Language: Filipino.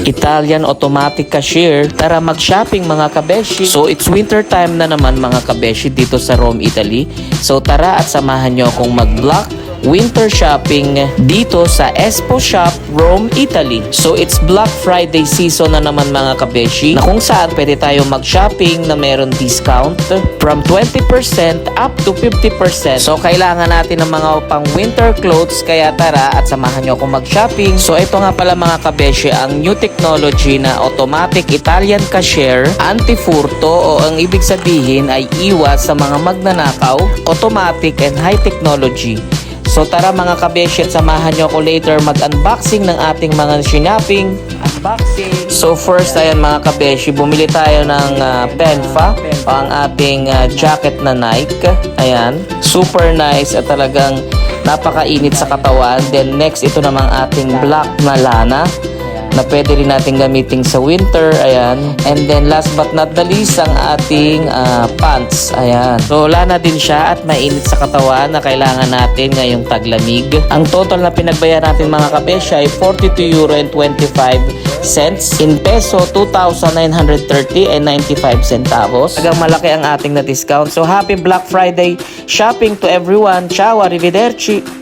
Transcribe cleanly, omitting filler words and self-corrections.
Italian automatic cashier. Tara mag-shopping mga kabeshi. So it's winter time na naman mga kabeshi dito sa Rome, Italy. So tara at samahan nyo akong mag-block winter shopping dito sa Expo Shop, Rome, Italy. So it's Black Friday season na naman mga kabeshi, na kung saan pwede tayo mag-shopping na meron discount from 20% up to 50%. So kailangan natin ng mga pang winter clothes, kaya tara at samahan nyo akong mag-shopping. So ito nga pala mga kabeshi, ang new technology na automatic Italian cashier, anti-furto, o ang ibig sabihin ay iwas sa mga magnanakaw, automatic and high technology. So tara mga kabeshi at samahan nyo ako later mag-unboxing ng ating mga shopping. Unboxing. So first ayan mga kabeshi, bumili tayo ng Penfa, ang ating jacket na Nike. Ayan, super nice at talagang napakainit sa katawan. Then next ito namang ating black na lana na pwede rin natin gamitin sa winter. Ayan. And then last but not the least, ang ating pants. Ayan. So lana din siya at mainit sa katawan na kailangan natin ngayong taglamig. Ang total na pinagbayaran natin mga kabeshi ay 42 euro and 25 cents. In peso, 2,930 and 95 centavos. Talagang malaki ang ating na discount. So happy Black Friday shopping to everyone. Ciao, arrivederci!